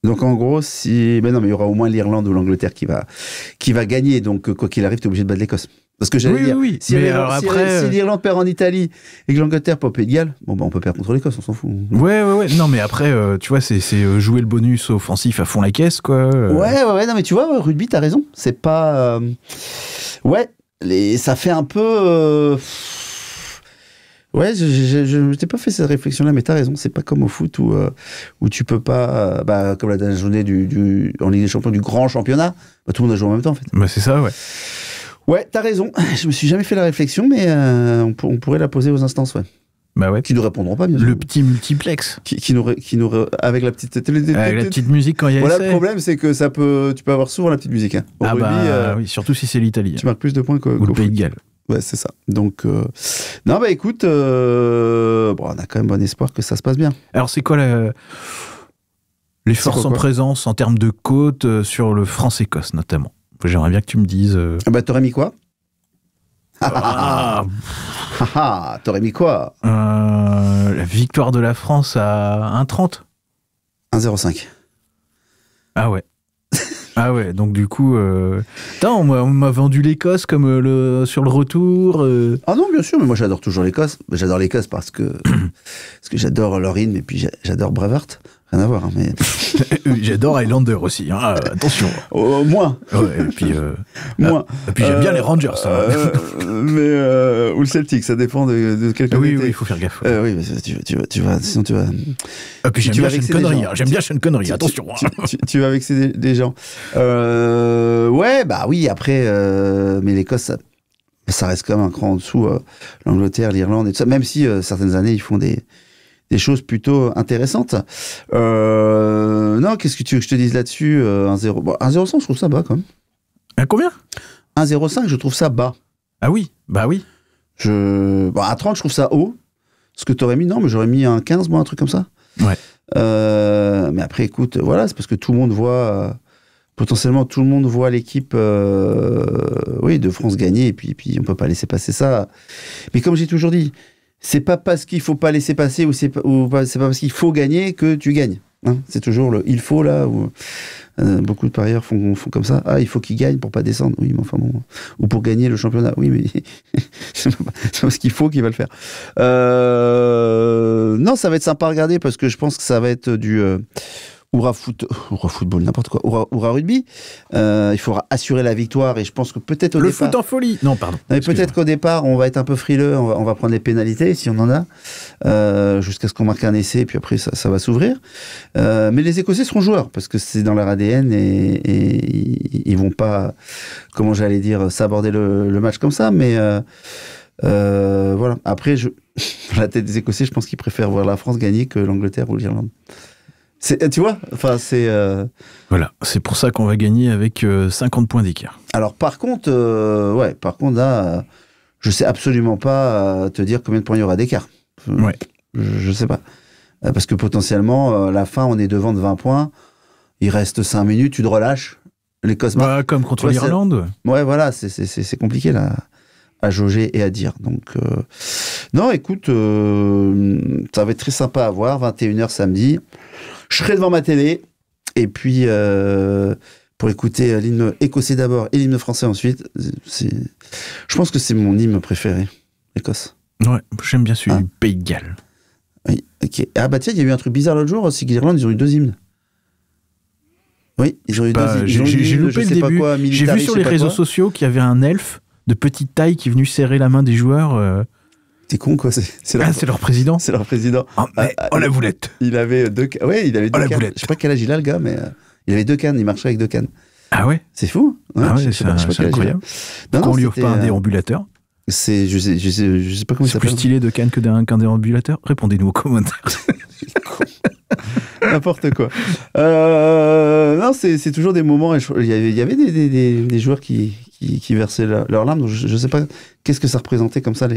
Donc en gros, mais il y aura au moins l'Irlande ou l'Angleterre qui va gagner. Donc quoi qu'il arrive, tu es obligé de battre l'Écosse. Parce que j'allais dire, oui. Si l'Irlande perd en Italie et que l'Angleterre perd au Pays de Galles, on peut perdre contre l'Écosse, on s'en fout. Ouais. Non, mais après, tu vois, c'est jouer le bonus offensif à fond la caisse, quoi. Ouais. Non, mais tu vois, rugby, t'as raison. C'est pas... ça fait un peu... Ouais, je t'ai pas fait cette réflexion-là, mais t'as raison. C'est pas comme au foot où tu peux pas... comme la dernière journée en Ligue des Champions du grand championnat, tout le monde a joué en même temps, en fait. C'est ça, ouais. Ouais, t'as raison. Je me suis jamais fait la réflexion, mais on pourrait la poser aux instances, ouais. Bah ouais. Qui nous répondront pas, bien sûr. Le petit multiplex. Qui nous avec la petite... Avec la petite musique quand il y a Voilà, essai. le problème, c'est que tu peux avoir souvent la petite musique. Hein. Au rugby, oui, surtout si c'est l'Italie. Tu marques plus de points ou le Pays de Galles. Ouais, c'est ça. Donc, non, bah écoute, on a quand même bon espoir que ça se passe bien. Alors, c'est quoi les forces en présence en termes de côte sur le France-Écosse, notamment? J'aimerais bien que tu me dises... T'aurais mis quoi? T'aurais mis quoi? La victoire de la France à 1,30. 1,05. Ah ouais. Ah ouais, donc du coup... on m'a vendu l'Écosse comme sur le retour. Ah non, bien sûr, mais moi j'adore toujours l'Écosse. J'adore l'Écosse parce que j'adore leur hymne et puis j'adore Braveheart. Rien à voir, hein, mais... J'adore Highlander aussi, hein, attention. Moins. Ouais, et puis, moins. Et puis j'aime bien les Rangers. Ou le Celtic, ça dépend de quel côté. Oui, il faut faire gaffe. Oui, mais sinon tu vas... Et puis j'aime bien Sean Connery, attention. Tu vas vexer des gens. Ouais, bah oui, après, mais l'Écosse, ça reste quand même un cran en dessous, l'Angleterre, l'Irlande et tout ça, même si certaines années, ils font des choses plutôt intéressantes. Non, qu'est-ce que tu veux que je te dise là-dessus? 1-0. Bon, 1-0-5, je trouve ça bas quand même. À combien? 1-0-5, je trouve ça bas. Ah oui, bah oui. À 30, je trouve ça haut. Ce que t'aurais mis, non, mais j'aurais mis un 15, moi, un truc comme ça. Ouais. Mais après, écoute, voilà, c'est parce que tout le monde voit... potentiellement, tout le monde voit l'équipe de France gagner, et puis on peut pas laisser passer ça. Mais comme j'ai toujours dit, c'est pas parce qu'il faut pas laisser passer ou c'est pas parce qu'il faut gagner que tu gagnes. Hein, c'est toujours le il faut là où beaucoup de parieurs font comme ça. Ah, il faut qu'il gagne pour pas descendre. Oui, mais enfin bon. Ou pour gagner le championnat. Oui, mais c'est parce qu'il faut qu'il va le faire. Non, ça va être sympa à regarder parce que je pense que ça va être du Oura football, n'importe quoi. Oura rugby. Il faudra assurer la victoire et je pense que peut-être au départ... Le foot en folie. Non, pardon. Mais peut-être qu'au départ, on va être un peu frileux, on va prendre les pénalités si on en a, jusqu'à ce qu'on marque un essai, et puis après ça va s'ouvrir. Mais les Écossais seront joueurs parce que c'est dans leur ADN et ils vont pas, comment j'allais dire, s'aborder le match comme ça. Mais voilà. Après, dans la tête des Écossais, je pense qu'ils préfèrent voir la France gagner que l'Angleterre ou l'Irlande. Tu vois, enfin c'est. Voilà, c'est pour ça qu'on va gagner avec 50 points d'écart. Alors par contre, là, je sais absolument pas te dire combien de points il y aura d'écart. Ouais. Je sais pas, parce que potentiellement, la fin, on est devant de 20 points. Il reste 5 minutes, tu te relâches. L'Écosse marque. Comme contre l'Irlande. Ouais, voilà, c'est compliqué là à jauger et à dire. Donc, non, écoute, ça va être très sympa à voir. 21h samedi. Je serai devant ma télé, et puis pour écouter l'hymne écossais d'abord et l'hymne français ensuite. Je pense que c'est mon hymne préféré, l'Écosse. Ouais, j'aime bien celui du Pays de Galles. Oui, ok. Ah bah tiens, il y a eu un truc bizarre l'autre jour, c'est qu'Irlande, ils ont eu 2 hymnes. Oui, ils ont eu 2 hymnes. J'ai loupé le début. J'ai vu sur les réseaux sociaux qu'il y avait un elfe de petite taille qui est venu serrer la main des joueurs. T'es con, quoi. C'est leur président. C'est leur président. La boulette. Il avait 2 cannes. Ouais, il avait 2 cannes. Je sais pas quel âge il a, le gars, mais il avait 2 cannes. Il marchait avec 2 cannes. Ah ouais? C'est fou. Ouais, c'est incroyable. Pourquoi on lui offre pas un déambulateur? Je sais pas comment ça s'appelle. C'est plus stylé de canne qu'un déambulateur? Répondez-nous aux commentaires. N'importe quoi. Non, c'est toujours des moments. Il y avait des joueurs qui versaient leurs larmes. Donc je sais pas qu'est-ce que ça représentait comme ça,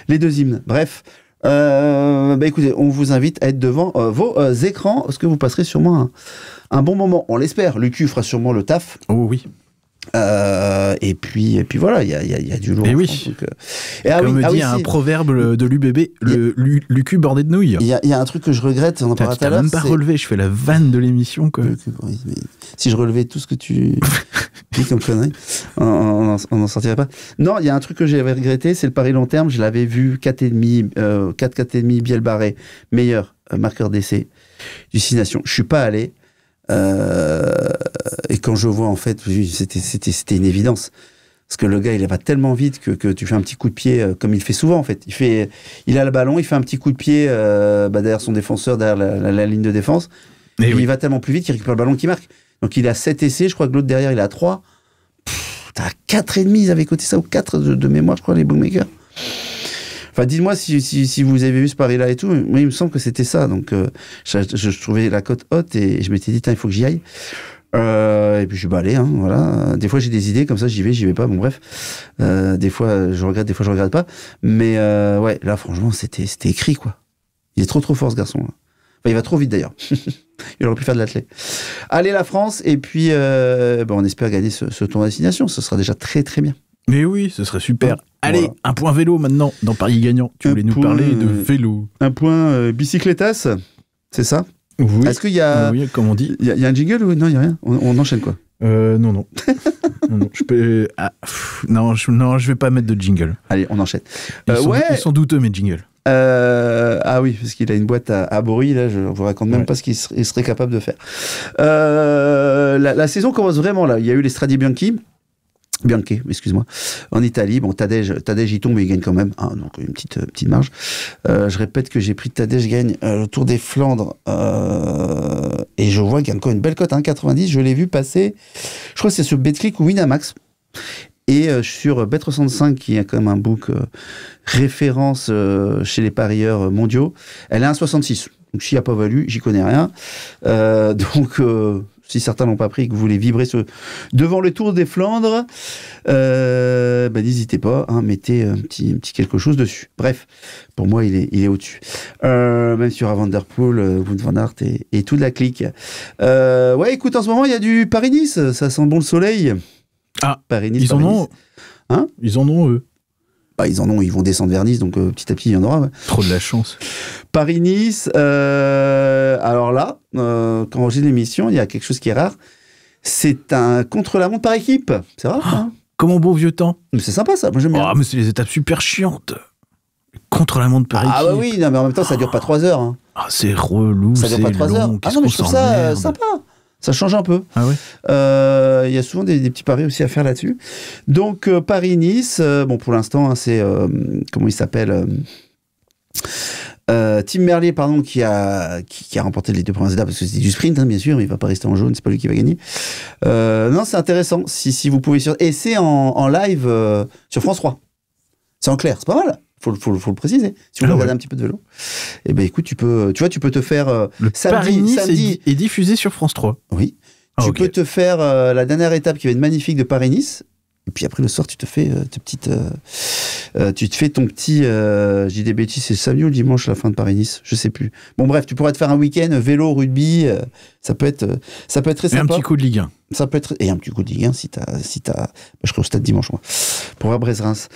les 2 hymnes. Bref. Écoutez, on vous invite à être devant vos écrans parce que vous passerez sûrement un bon moment. On l'espère. Lucu fera sûrement le taf. Oh oui. Et puis voilà, il y a du lourd. Et oui. Comme dit un proverbe de l'UBB, le cul bordé de nouilles. Il y a un truc que je regrette, on en parlera tout à l'heure. Même pas relevé, je fais la vanne de l'émission. Oui, mais si je relevais tout ce que tu dis comme connerie, on n'en sortirait pas. Non, il y a un truc que j'avais regretté, c'est le pari long terme. Je l'avais vu 4,5 Biel Barré, meilleur marqueur d'essai du 6 Nations. Je suis pas allé. Et quand je vois, en fait, c'était une évidence. Parce que le gars, il va tellement vite que tu fais un petit coup de pied, comme il fait souvent, en fait. Il a le ballon, il fait un petit coup de pied derrière son défenseur, derrière la ligne de défense. Et il va tellement plus vite qu'il récupère le ballon qu'il marque. Donc il a 7 essais, je crois que l'autre derrière, il a 3. T'as 4,5, ils avaient coté ça, ou 4 de mémoire, je crois, les bookmakers. Enfin, dites-moi si vous avez vu ce pari-là et tout. Moi, il me semble que c'était ça. Donc, je trouvais la cote haute et je m'étais dit, il faut que j'y aille. Et puis je suis allé, hein, voilà. Des fois j'ai des idées comme ça, j'y vais pas. Bon bref, des fois je regrette, des fois je regrette pas. Mais ouais, là franchement c'était écrit quoi. Il est trop fort ce garçon. Là. Enfin, il va trop vite d'ailleurs. Il aurait pu faire de l'athlète. Allez la France et puis on espère gagner ce tournoi de destination. Ce sera déjà très bien. Mais oui, ce serait super. Allez, voilà. Un point vélo maintenant dans Paris Gagnant. Tu voulais nous parler de vélo. Un point bicycletas, c'est ça? Oui. Est-ce qu'il y a... Oui, comme on dit. Il y a un jingle ou non, il n'y a rien? On enchaîne quoi? Non. non, je peux... non, je vais pas mettre de jingle. Allez, on enchaîne. Ils sont douteux mes jingles. Ah oui, parce qu'il a une boîte à bruit, là, je vous raconte même pas ce qu'il serait capable de faire. La saison commence vraiment là. Il y a eu les Strade Bianche, excuse-moi, en Italie. Bon, Tadej y tombe, mais il gagne quand même. Hein, donc, une petite marge. Je répète que j'ai pris Tadej gagne le Tour des Flandres. Et je vois qu'il y a encore une belle cote, 1,90. Je l'ai vu passer, je crois que c'est sur Betclic ou Winamax. Et sur Bet365, qui est quand même un book référence chez les parieurs mondiaux, elle est à 1,66. Donc, s'il n'y a pas valu, j'y connais rien. Si certains l'ont pas pris et que vous voulez vibrer devant le Tour des Flandres, n'hésitez pas, hein, mettez un petit quelque chose dessus. Bref, pour moi, il est au-dessus. Même sur Van Der Poel, Wout van Aert et toute la clique. Ouais, écoute, en ce moment, il y a du Paris-Nice. Ça sent bon le soleil. Ah, Paris-Nice, ils en ont. Hein? Ils en ont, eux. Ils en ont, ils vont descendre vers Nice, donc petit à petit, il y en aura. Ouais. Trop de la chance. Paris-Nice, alors là, quand j'ai l'émission, il y a quelque chose qui est rare. C'est un contre-la-montre par équipe. C'est rare, hein? Comme au bon vieux temps. Mais c'est sympa, ça. Moi, j'aime bien. Mais c'est les étapes super chiantes. Contre-la-montre par équipe. Ah bah oui, non, mais en même temps, ça dure pas 3 heures. Hein. Ah, c'est relou, ça dure pas 3 heures. Ah non, mais je trouve ça sympa. Ça change un peu. Ah ouais. Il y a souvent des petits paris aussi à faire là-dessus. Donc, Paris-Nice, bon, pour l'instant, hein, c'est... comment il s'appelle Tim Merlier, pardon, qui a remporté les 2 premières étapes, parce que c'était du sprint, hein, bien sûr, mais il va pas rester en jaune, c'est pas lui qui va gagner. Non, c'est intéressant, si vous pouvez... Et c'est en live sur France 3. C'est en clair, c'est pas mal. Faut le préciser. Si vous voulez regarder un petit peu de vélo, eh ben écoute, tu peux te faire le samedi est diffusé sur France 3. Oui. Tu peux te faire la dernière étape qui va être magnifique de Paris-Nice. Et puis après le soir, tu te fais ton petit j'ai des bêtises, c'est le samedi ou le dimanche à la fin de Paris-Nice, je sais plus. Bon bref, tu pourrais te faire un week-end vélo, rugby, ça peut être très sympa. Et un petit coup de Ligue 1. Ça peut être un petit coup de Ligue 1 si t'as je serai au stade dimanche moi pour voir Brest-Reims.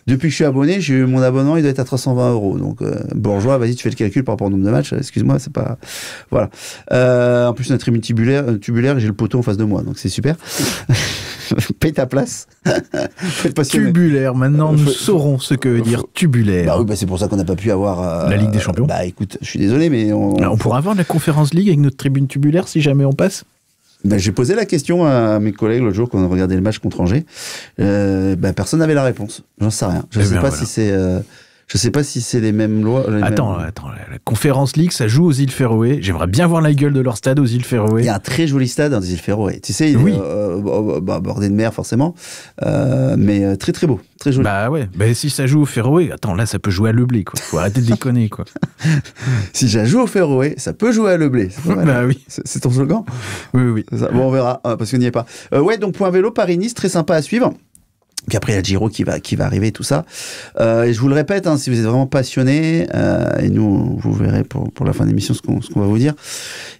Depuis que je suis abonné, j'ai eu mon abonnement, il doit être à 320 €. Donc, bourgeois, vas-y, tu fais le calcul par rapport au nombre de matchs. Excuse-moi, c'est pas. Voilà. En plus, on a une tribune tubulaire et j'ai le poteau en face de moi, donc c'est super. Paye ta place. Tubulaire, maintenant nous saurons ce que veut dire tubulaire. Bah oui, c'est pour ça qu'on n'a pas pu avoir. La Ligue des Champions. Bah écoute, je suis désolé, mais. On pourra avoir la Conférence League avec notre tribune tubulaire si jamais on passe. J'ai posé la question à mes collègues l'autre jour quand on a regardé le match contre Angers. Personne n'avait la réponse. J'en sais rien. Je sais pas si c'est les mêmes lois. Attends, la Conférence League, ça joue aux îles Féroé. J'aimerais bien voir la gueule de leur stade aux îles Féroé. Il y a un très joli stade dans les îles Féroé. Tu sais, il est bordé de mer forcément, mais très très beau, très joli. Bah ouais. Bah si ça joue au Féroé, attends, là ça peut jouer à Leblé quoi. Faut arrêter de déconner quoi. Si ça joue au Féroé, ça peut jouer à Leblé. Bah oui. C'est ton slogan. Oui. Bon, on verra parce qu'on n'y est pas. Ouais, donc point vélo Paris-Nice, très sympa à suivre. Puis après, il y a Giro qui va arriver, tout ça. Et je vous le répète, hein, si vous êtes vraiment passionné, et nous, vous verrez pour la fin de l'émission ce qu'on va vous dire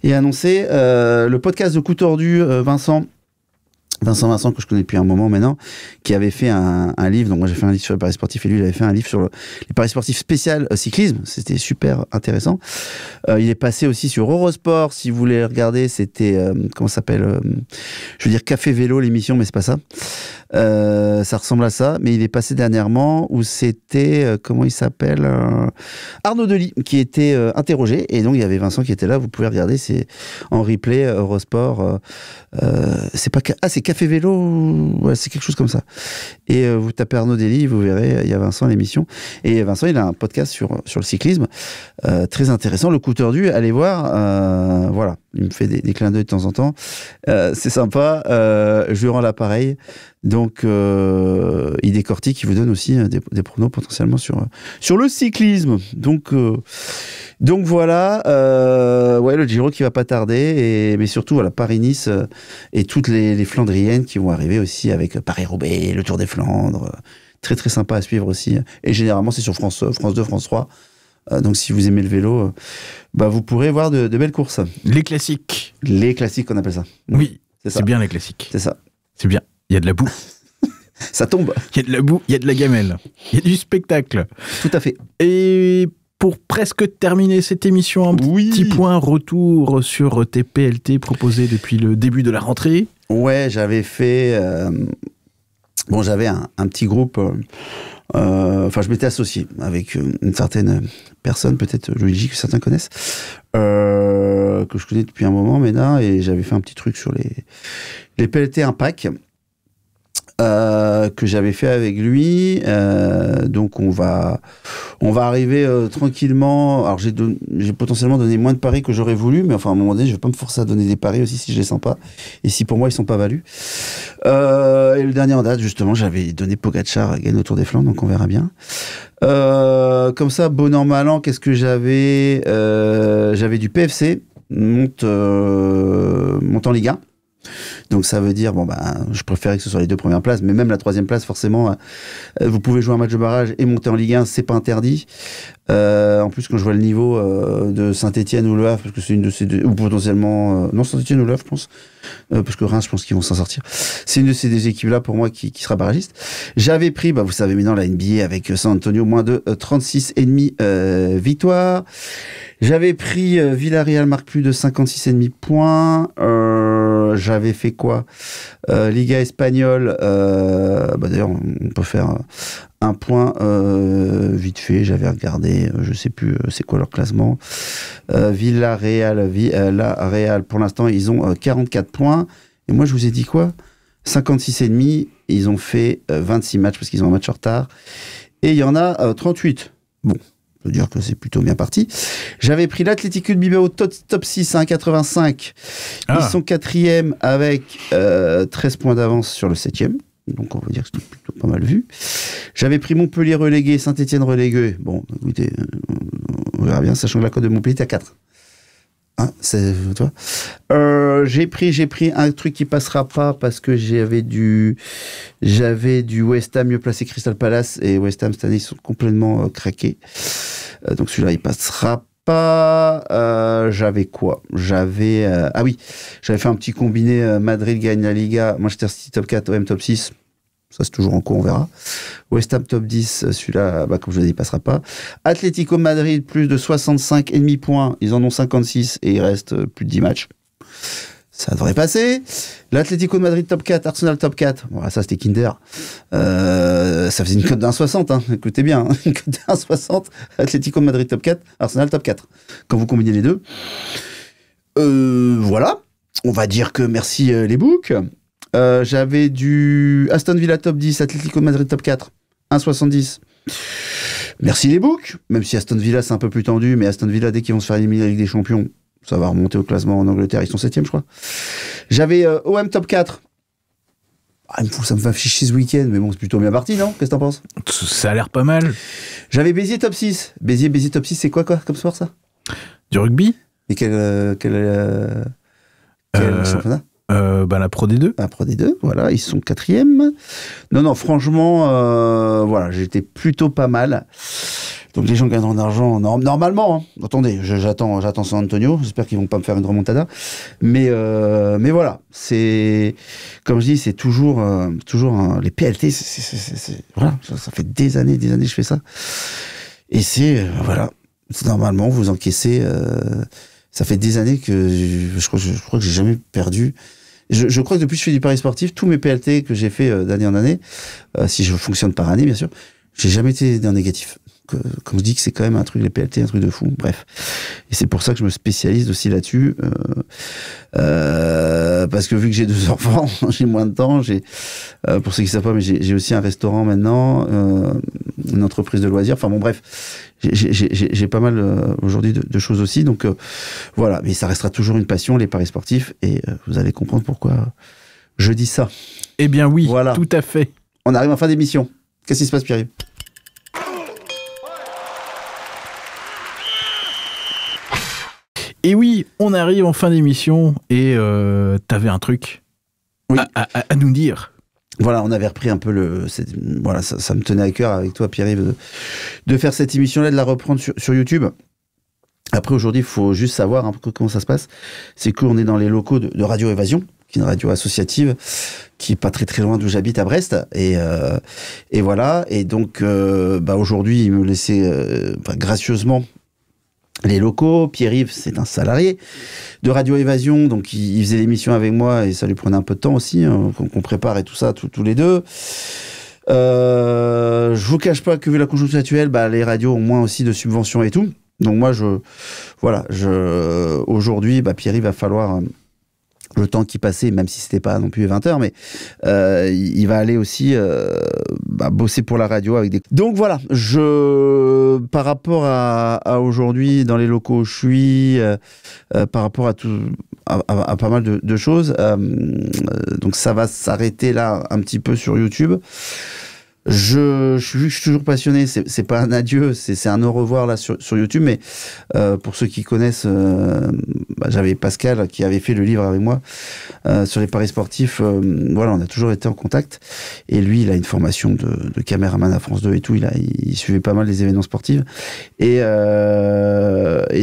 et annoncer, le podcast de Coup Tordu, Vincent, que je connais depuis un moment maintenant, qui avait fait un livre. Donc moi j'ai fait un livre sur les paris sportifs et lui il avait fait un livre sur les paris sportifs spécial cyclisme. C'était super intéressant. Il est passé aussi sur Eurosport. Si vous voulez regarder, c'était comment ça s'appelle je veux dire Café Vélo l'émission, mais c'est pas ça. Ça ressemble à ça, mais il est passé dernièrement où c'était comment il s'appelle Arnaud Delis qui était interrogé, et donc il y avait Vincent qui était là. Vous pouvez regarder, c'est en replay Eurosport. C'est pas c'est Café Vélo, ouais, c'est quelque chose comme ça. Et vous tapez Arnaud Dely, vous verrez, il y a Vincent à l'émission. Et Vincent, il a un podcast sur le cyclisme, très intéressant. Le coup tordu, allez voir. Voilà, il me fait des clins d'œil de temps en temps. C'est sympa. Je lui rends l'appareil. Donc, il décortique, il vous donne aussi des pronos potentiellement sur le cyclisme. Donc voilà, ouais, le Giro qui va pas tarder, mais surtout voilà, Paris-Nice et toutes les Flandriennes qui vont arriver aussi avec Paris-Roubaix, le Tour des Flandres, très très sympa à suivre aussi. Et généralement c'est sur France 2, France 3. Donc si vous aimez le vélo, vous pourrez voir de belles courses. Les classiques. Les classiques, on appelle ça. Oui, c'est bien les classiques. C'est ça. C'est bien. Il y a de la boue. Ça tombe. Il y a de la boue, il y a de la gamelle. Il y a du spectacle. Tout à fait. Et pour presque terminer cette émission, un petit point retour sur tes PLT proposés depuis le début de la rentrée. Ouais, j'avais fait... j'avais un petit groupe... je m'étais associé avec une certaine personne, peut-être Luigi, que certains connaissent, que je connais depuis un moment maintenant, et j'avais fait un petit truc sur les PLT Impact, que j'avais fait avec lui. Donc on va arriver tranquillement. Alors j'ai potentiellement donné moins de paris que j'aurais voulu, mais enfin à un moment donné je vais pas me forcer à donner des paris aussi si je les sens pas et si pour moi ils sont pas valus. Et le dernier en date justement, j'avais donné Pogačar à gagner au Tour des Flandres, donc on verra bien. Comme ça, bon an mal an, qu'est-ce que j'avais? J'avais du PFC monte en Ligue 1. Donc ça veut dire, je préférais que ce soit les 2 premières places, mais même la 3e place, forcément, vous pouvez jouer un match de barrage et monter en Ligue 1, c'est pas interdit. En plus, quand je vois le niveau de Saint-Etienne ou Le Havre, parce que c'est une de ces deux, ou potentiellement, non, Saint-Etienne ou Le Havre, je pense, parce que Reims, je pense qu'ils vont s'en sortir. C'est une de ces deux équipes-là, pour moi, qui sera barragiste. J'avais pris, vous savez maintenant, la NBA avec San Antonio, moins de 36,5 victoires. J'avais pris Villarreal marque plus de 56,5 points. J'avais fait quoi? Liga espagnole. D'ailleurs, on peut faire un point vite fait. J'avais regardé, je sais plus c'est quoi leur classement. Villarreal, pour l'instant, ils ont 44 points. Et moi, je vous ai dit quoi? 56,5. Ils ont fait 26 matchs parce qu'ils ont un match en retard. Et il y en a 38. Bon. Je veux dire que c'est plutôt bien parti. J'avais pris l'Atlético de Bilbao top 6 à 1,85. Ils sont 4e avec 13 points d'avance sur le 7e. Donc on va dire que c'était plutôt pas mal vu. J'avais pris Montpellier relégué, Saint-Etienne relégué. Bon, écoutez, on verra bien, sachant que la cote de Montpellier est à 4. Hein, c'est toi. J'ai pris un truc qui passera pas parce que j'avais du West Ham mieux placé Crystal Palace, et West Ham cette année ils sont complètement craqués. Donc celui-là il passera pas. J'avais quoi? J'avais fait un petit combiné Madrid gagne la Liga, Manchester City top 4, OM top 6. Ça, c'est toujours en cours, on verra. West Ham top 10, celui-là, comme je l'ai dit, il passera pas. Atlético Madrid, plus de 65,5 points. Ils en ont 56 et il reste plus de 10 matchs. Ça devrait passer. L'Atlético de Madrid top 4, Arsenal top 4. Bon, ça, c'était Kinder. Ça faisait une cote d'1,60. Hein. Écoutez bien, hein. Une cote d'1,60. Atlético de Madrid top 4, Arsenal top 4. Quand vous combinez les deux. Voilà. On va dire que merci les books. J'avais du Aston Villa top 10, Atlético de Madrid top 4, 1,70. Merci les books, même si Aston Villa c'est un peu plus tendu, mais Aston Villa dès qu'ils vont se faire éliminer la Ligue des Champions, ça va remonter au classement en Angleterre, ils sont 7e je crois. J'avais OM top 4. Ça me fait afficher ce week-end, mais bon, c'est plutôt bien parti, non? Qu'est-ce que t'en penses? Ça a l'air pas mal. J'avais Béziers top 6. Béziers top 6, c'est quoi comme sport ça? Du rugby? Et quel championnat? La Pro D2. La Pro D2, voilà, ils sont 4e. Non, franchement, voilà, j'étais plutôt pas mal. Donc les gens gagneront d'argent normalement. Hein. Attendez, j'attends San Antonio. J'espère qu'ils vont pas me faire une remontada. Mais voilà, c'est comme je dis, c'est toujours les PLT. Voilà, ça fait des années que je fais ça. Et c'est normalement vous encaissez. Ça fait des années que je crois que j'ai jamais perdu. Je crois que depuis que je fais du pari sportif, tous mes PLT que j'ai fait d'année en année, si je fonctionne par année bien sûr, j'ai jamais été dans le négatif. comme je dis que c'est quand même un truc, les PLT, un truc de fou, bref. Et c'est pour ça que je me spécialise aussi là-dessus, parce que vu que j'ai 2 enfants, j'ai moins de temps, pour ceux qui ne savent pas, mais j'ai aussi un restaurant maintenant, une entreprise de loisirs, enfin bon bref, j'ai pas mal aujourd'hui de choses aussi, donc voilà, mais ça restera toujours une passion, les paris sportifs, et vous allez comprendre pourquoi je dis ça. Eh bien oui, voilà. Tout à fait. On arrive en fin d'émission. Qu'est-ce qui se passe, Pierre-Yves ? Et oui, on arrive en fin d'émission et t'avais un truc à nous dire. Voilà, on avait repris un peu voilà, ça me tenait à cœur avec toi, Pierre-Yves, de faire cette émission-là, de la reprendre sur YouTube. Après, aujourd'hui, il faut juste savoir un peu comment ça se passe. C'est qu'on est dans les locaux de Radio Évasion, qui est une radio associative, qui est pas très très loin d'où j'habite à Brest. Et voilà. Et donc, aujourd'hui, il me laissait gracieusement les locaux. Pierre-Yves, c'est un salarié de Radio Évasion, donc il faisait l'émission avec moi et ça lui prenait un peu de temps aussi, qu'on prépare et tout ça, tous les deux. Je vous cache pas que vu la conjoncture actuelle, les radios ont moins aussi de subventions et tout. Donc moi, aujourd'hui, Pierre-Yves, va falloir le temps qui passait, même si c'était pas non plus 20h, mais il va aller aussi bosser pour la radio avec des... Donc voilà, par rapport à aujourd'hui, dans les locaux où je suis, par rapport à pas mal de choses, donc ça va s'arrêter là un petit peu sur YouTube. Je suis toujours passionné, c'est pas un adieu, c'est un au revoir là sur YouTube, mais pour ceux qui connaissent, j'avais Pascal qui avait fait le livre avec moi sur les paris sportifs. Voilà, on a toujours été en contact, et lui, il a une formation de caméraman à France 2 et tout, il suivait pas mal les événements sportifs, et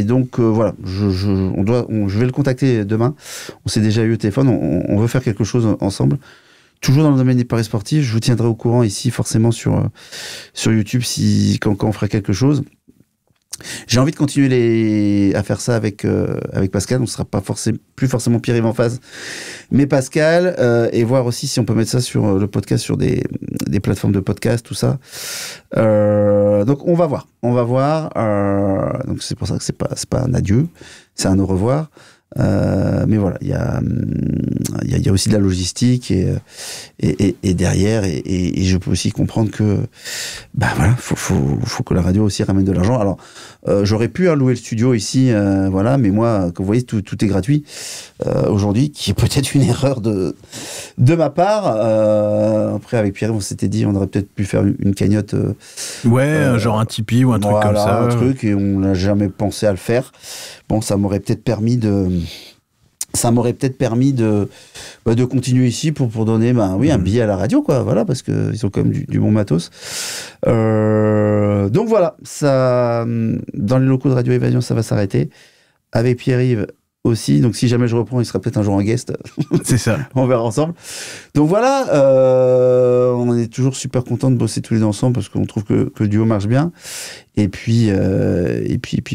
donc voilà, je vais le contacter demain. On s'est déjà eu au téléphone, on veut faire quelque chose ensemble. Toujours dans le domaine des paris sportifs, je vous tiendrai au courant ici forcément sur YouTube quand on fera quelque chose. J'ai envie de continuer à faire ça avec Pascal. On ne sera pas plus forcément Pierre-Yves en phase, mais Pascal, et voir aussi si on peut mettre ça sur le podcast, sur des plateformes de podcast, tout ça. Donc on va voir. Donc c'est pour ça que c'est pas un adieu, c'est un au revoir. Mais voilà, il y a aussi de la logistique et derrière, et je peux aussi comprendre que voilà, faut que la radio aussi ramène de l'argent. Alors j'aurais pu louer le studio ici, voilà, mais moi, comme vous voyez, tout est gratuit aujourd'hui, qui est peut-être une erreur de ma part. Après, avec Pierre, on s'était dit on aurait peut-être pu faire une cagnotte, genre un Tipeee ou un truc comme ça, un truc, et on n'a jamais pensé à le faire. Bon, ça m'aurait peut-être permis de continuer ici pour donner un billet à la radio, quoi, voilà, parce que ils ont quand même du bon matos. Donc voilà, ça, dans les locaux de Radio Évasion, ça va s'arrêter. Avec Pierre-Yves aussi, donc si jamais je reprends, il sera peut-être un jour en guest. C'est ça. On verra ensemble. Donc voilà, on est toujours super content de bosser tous les deux ensemble, parce qu'on trouve que le duo marche bien. Et puis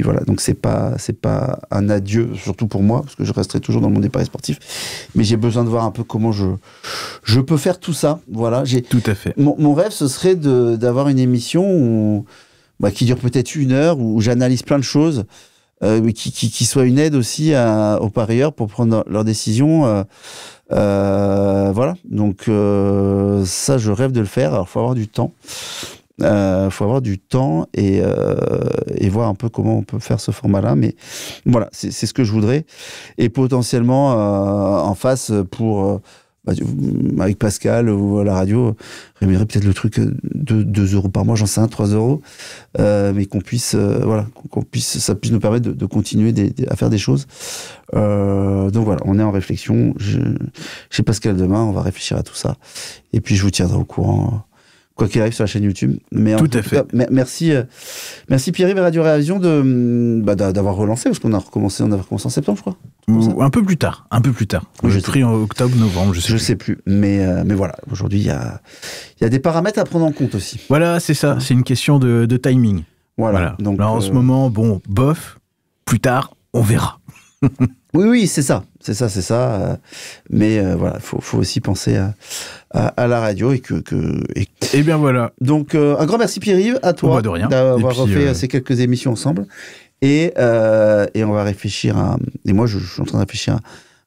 voilà. Donc c'est pas un adieu, surtout pour moi, parce que je resterai toujours dans le monde des paris sportifs. Mais j'ai besoin de voir un peu comment je peux faire tout ça. Voilà. Tout à fait. Mon rêve, ce serait d'avoir une émission qui dure peut-être 1 heure, où j'analyse plein de choses. Qui soit une aide aussi aux parieurs pour prendre leurs décisions. Voilà. Donc ça, je rêve de le faire. Alors, faut avoir du temps. Et voir un peu comment on peut faire ce format-là. Mais voilà, c'est ce que je voudrais. Et potentiellement, en face, pour... avec Pascal ou à la radio, rémunérer peut-être le truc de 2 € par mois, j'en sais 3 €, mais qu'on puisse, ça puisse nous permettre de continuer à faire des choses. Donc voilà, on est en réflexion. Chez Pascal demain, on va réfléchir à tout ça. Et puis je vous tiendrai au courant, quoi qu'il arrive, sur la chaîne YouTube. Mais tout à fait. Merci Pierre-Yves et Radio Réavision d'avoir relancé, parce qu'on avait recommencé en septembre, je crois. Un peu plus tard. J'ai pris en octobre, novembre, je sais plus. Mais voilà, aujourd'hui, il y a des paramètres à prendre en compte aussi. Voilà, c'est ça. C'est une question de timing. Voilà. Donc là, en ce moment, bof. Plus tard, on verra. Oui, c'est ça. Mais voilà, faut aussi penser à la radio Et bien voilà. Donc, un grand merci Pierre-Yves, à toi d'avoir refait ces quelques émissions ensemble. Et on va réfléchir et moi, je suis en train de réfléchir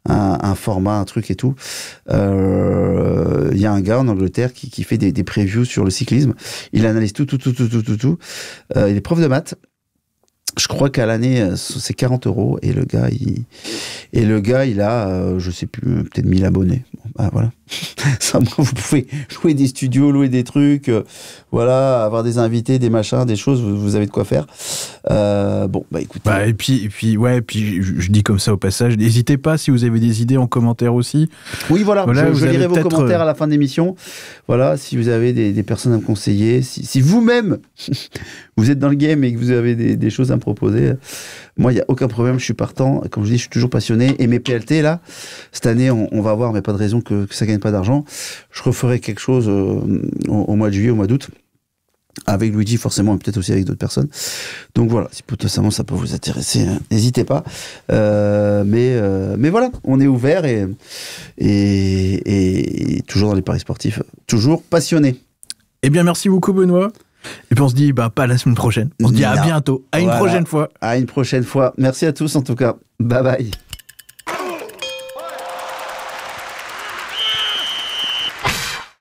à un format, un truc et tout. Il y a un gars en Angleterre qui fait des previews sur le cyclisme. Il analyse tout. Il est prof de maths. Je crois qu'à l'année, c'est 40 € et le gars, il a, je sais plus, peut-être 1000 abonnés. Bon, bah, voilà. Ça, vous pouvez louer des studios, louer des trucs, voilà, avoir des invités, des machins, des choses, vous avez de quoi faire. Bon, bah écoutez. Et puis je dis comme ça au passage, n'hésitez pas si vous avez des idées en commentaire aussi. Oui, voilà, je lirai vos commentaires à la fin de l'émission. Voilà, si vous avez des personnes à me conseiller, si vous-même, vous êtes dans le game et que vous avez des choses à me proposer, moi, il n'y a aucun problème, je suis partant. Comme je dis, je suis toujours passionné. Et mes PLT, là, cette année, on va voir, mais pas de raison que ça ne gagne pas d'argent. Je referai quelque chose au mois de juillet, au mois d'août. Avec Luigi, forcément, et peut-être aussi avec d'autres personnes. Donc voilà, si potentiellement ça peut vous intéresser, n'hésitez pas. Mais voilà, on est ouvert et toujours dans les paris sportifs, toujours passionné. Eh bien, merci beaucoup, Benoît. Et puis on se dit, pas la semaine prochaine. On se dit à bientôt, à une prochaine fois. À une prochaine fois. Merci à tous en tout cas. Bye bye.